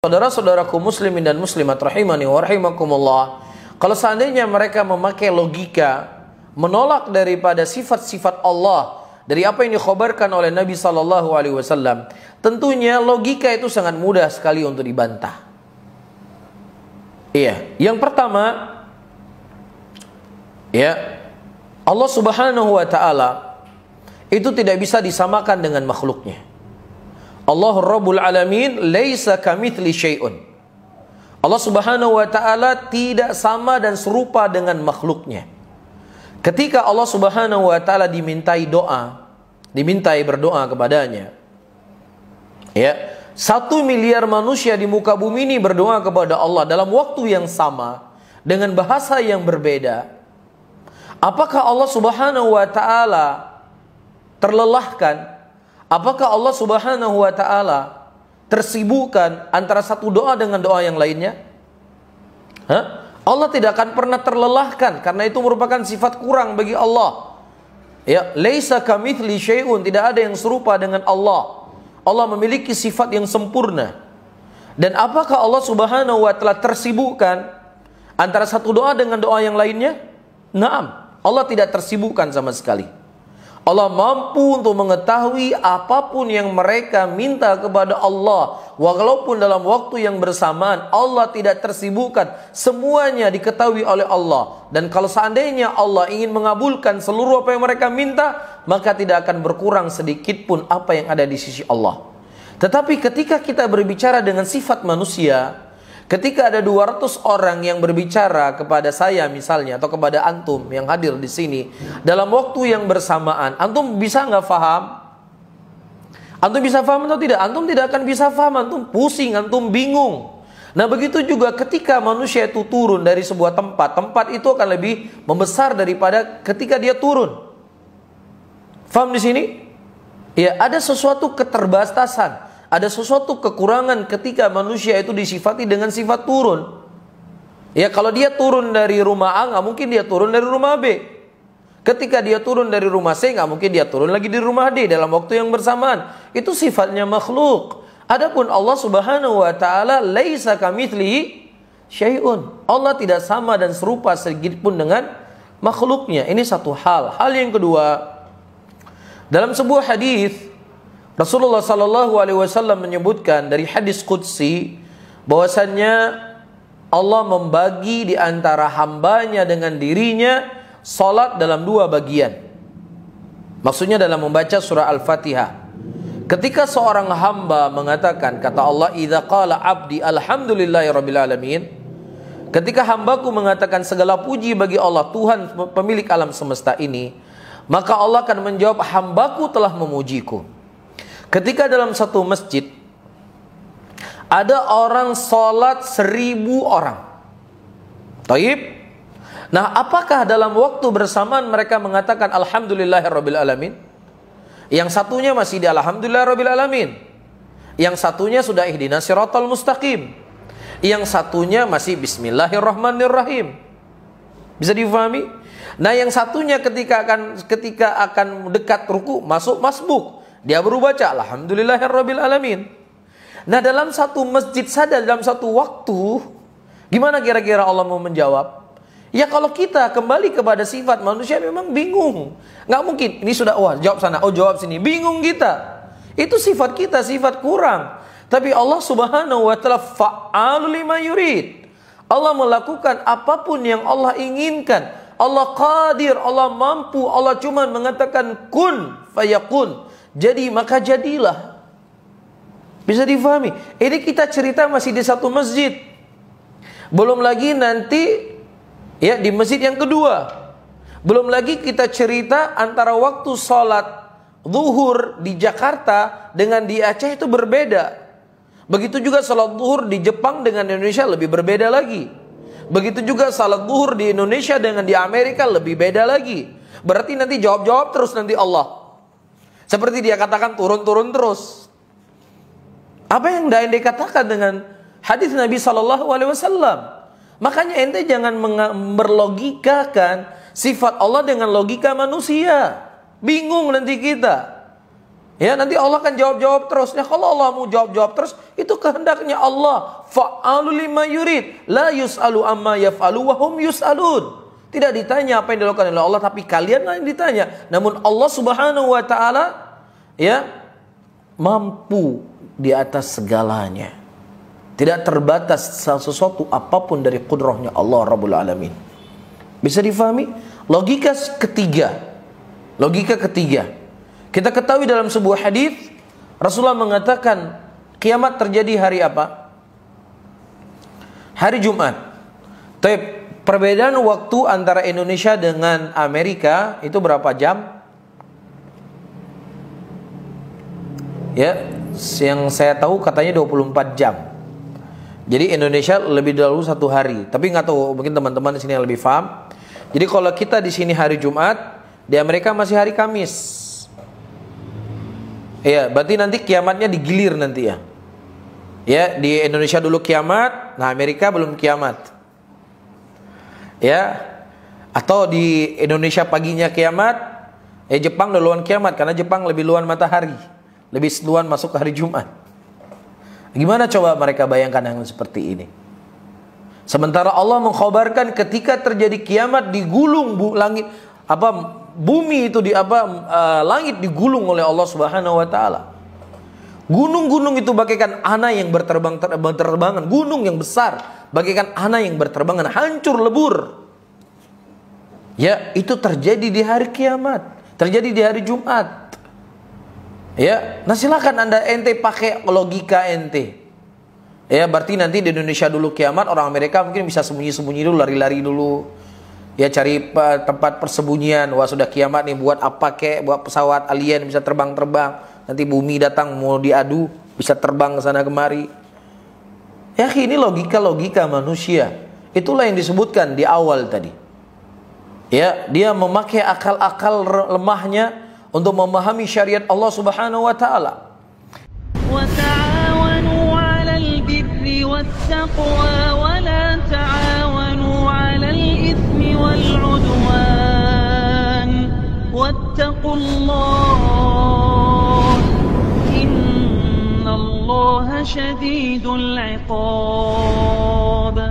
Saudara-saudaraku muslimin dan muslimat rahimani wa rahimakumullah, kalau seandainya mereka memakai logika menolak daripada sifat-sifat Allah dari apa yang dikhabarkan oleh Nabi SAW, tentunya logika itu sangat mudah sekali untuk dibantah. Iya, yang pertama, ya, Allah Subhanahu wa taala itu tidak bisa disamakan dengan makhluknya. Allah Rabbul Alamin laisa kamitsli syai'un. Allah Subhanahu wa taala tidak sama dan serupa dengan makhluknya. Ketika Allah Subhanahu wa taala dimintai berdoa kepadanya, ya, 1 miliar manusia di muka bumi ini berdoa kepada Allah dalam waktu yang sama dengan bahasa yang berbeda. Apakah Allah Subhanahu wa taala terlelahkan? Apakah Allah Subhanahu wa taala tersibukkan antara satu doa dengan doa yang lainnya? Allah tidak akan pernah terlelahkan, karena itu merupakan sifat kurang bagi Allah. Ya, laisa kamitsli syai'un, tidak ada yang serupa dengan Allah. Allah memiliki sifat yang sempurna. Dan apakah Allah Subhanahu wa taala tersibukkan antara satu doa dengan doa yang lainnya? Naam, Allah tidak tersibukkan sama sekali. Allah mampu untuk mengetahui apapun yang mereka minta kepada Allah, walaupun dalam waktu yang bersamaan. Allah tidak tersibukkan, semuanya diketahui oleh Allah. Dan kalau seandainya Allah ingin mengabulkan seluruh apa yang mereka minta, maka tidak akan berkurang sedikit pun apa yang ada di sisi Allah. Tetapi ketika kita berbicara dengan sifat manusia, ketika ada 200 orang yang berbicara kepada saya misalnya, atau kepada antum yang hadir di sini dalam waktu yang bersamaan, antum bisa nggak paham? Antum bisa paham atau tidak? Antum tidak akan bisa paham, antum pusing, antum bingung. Nah, begitu juga ketika manusia itu turun dari sebuah tempat, tempat itu akan lebih membesar daripada ketika dia turun. Paham di sini? Ya, ada sesuatu keterbatasan, ada sesuatu kekurangan ketika manusia itu disifati dengan sifat turun. Ya, kalau dia turun dari rumah A, nggak mungkin dia turun dari rumah B. Ketika dia turun dari rumah C, nggak mungkin dia turun lagi di rumah D dalam waktu yang bersamaan. Itu sifatnya makhluk. Adapun Allah Subhanahu wa taala laisa kamitslihi syai'un. Allah tidak sama dan serupa sedikit pun dengan makhluknya. Ini satu hal. Hal yang kedua, dalam sebuah hadis Rasulullah sallallahu alaihi wasallam menyebutkan dari hadis qudsi bahwasannya Allah membagi di antara hambanya dengan dirinya salat dalam 2 bagian. Maksudnya dalam membaca surah Al-Fatihah. Ketika seorang hamba mengatakan, kata Allah, idza qala abdi alhamdulillahirabbil alamin, ketika hambaku mengatakan segala puji bagi Allah, Tuhan pemilik alam semesta ini, maka Allah akan menjawab, hambaku telah memujiku. Ketika dalam satu masjid ada orang sholat 1000 orang, taib. Nah, apakah dalam waktu bersamaan mereka mengatakan alhamdulillahirabbil alamin? Yang satunya masih di alhamdulillahirabbil alamin, yang satunya sudah ihdinas siratal mustaqim, yang satunya masih bismillahirrahmanirrahim. Bisa difahami? Nah, yang satunya ketika akan dekat ruku, masuk masbuk, dia baru baca alhamdulillahirabbil alamin. Nah, dalam satu masjid saja, dalam satu waktu, gimana kira-kira Allah mau menjawab? Ya, kalau kita kembali kepada sifat manusia memang bingung. Nggak mungkin, ini sudah, wah jawab sana, oh jawab sini. Bingung kita. Itu sifat kita, sifat kurang. Tapi Allah Subhanahu wa ta'ala fa'alu lima yurid. Allah melakukan apapun yang Allah inginkan. Allah qadir, Allah mampu. Allah cuma mengatakan kun fayakun. Jadi maka jadilah. Bisa difahami? Ini kita cerita masih di satu masjid. Belum lagi nanti ya di masjid yang kedua. Belum lagi kita cerita antara waktu sholat zuhur di Jakarta dengan di Aceh itu berbeda. Begitu juga sholat zuhur di Jepang dengan Indonesia lebih berbeda lagi. Begitu juga sholat zuhur di Indonesia dengan di Amerika lebih beda lagi. Berarti nanti jawab-jawab terus nanti Allah. Seperti dia katakan turun-turun terus. Apa yang ente katakan dengan hadis Nabi SAW? Makanya ente jangan berlogikakan sifat Allah dengan logika manusia. Bingung nanti kita. Ya, nanti Allah akan jawab-jawab terus. Ya, kalau Allah mau jawab-jawab terus, itu kehendaknya Allah. Fa'alu lima yurid, la yus'alu amma yaf'alu wa hum yus'alun. Tidak ditanya apa yang dilakukan oleh Allah, tapi kalian yang ditanya. Namun Allah Subhanahu wa taala ya mampu di atas segalanya. Tidak terbatas sesuatu apapun dari kudrahnya Allah Rabbul Alamin. Bisa difahami? Logika ketiga. Kita ketahui dalam sebuah hadis Rasulullah mengatakan kiamat terjadi hari apa? Hari Jumat. Tapi perbedaan waktu antara Indonesia dengan Amerika itu berapa jam? Ya, yang saya tahu katanya 24 jam. Jadi Indonesia lebih dahulu 1 hari. Tapi nggak tahu, mungkin teman-teman di sini yang lebih paham. Jadi kalau kita di sini hari Jumat, di Amerika masih hari Kamis. Ya, berarti nanti kiamatnya digilir nanti ya. Ya, di Indonesia dulu kiamat, nah Amerika belum kiamat. Ya, atau di Indonesia paginya kiamat, Jepang duluan kiamat karena Jepang lebih duluan matahari, lebih duluan masuk ke hari Jumat. Gimana coba mereka bayangkan yang seperti ini? Sementara Allah mengkhabarkan ketika terjadi kiamat digulung langit bumi itu langit digulung oleh Allah Subhanahu wa taala. Gunung-gunung itu bagaikan ana yang berterbangan, gunung yang besar bagaikan ana yang berterbangan, hancur lebur. Ya, itu terjadi di hari kiamat, terjadi di hari Jumat. Ya, nah silakan ente pakai logika ente. Ya, berarti nanti di Indonesia dulu kiamat, orang Amerika mungkin bisa sembunyi-sembunyi dulu, lari-lari dulu. Ya, cari tempat persembunyian. Wah, sudah kiamat nih, buat apa kek? Buat pesawat alien bisa terbang-terbang. Nanti bumi datang mau diadu, bisa terbang ke sana kemari. Ya, ini logika manusia. Itulah yang disebutkan di awal tadi. Ya, dia memakai akal-akal lemahnya untuk memahami syariat Allah Subhanahu wa taala. Wa ta'awanu 'alal birri wattaqwa wa la ta'awanu 'alal itsmi wal 'udwan wattaqullah innallaha syadidul 'iqab.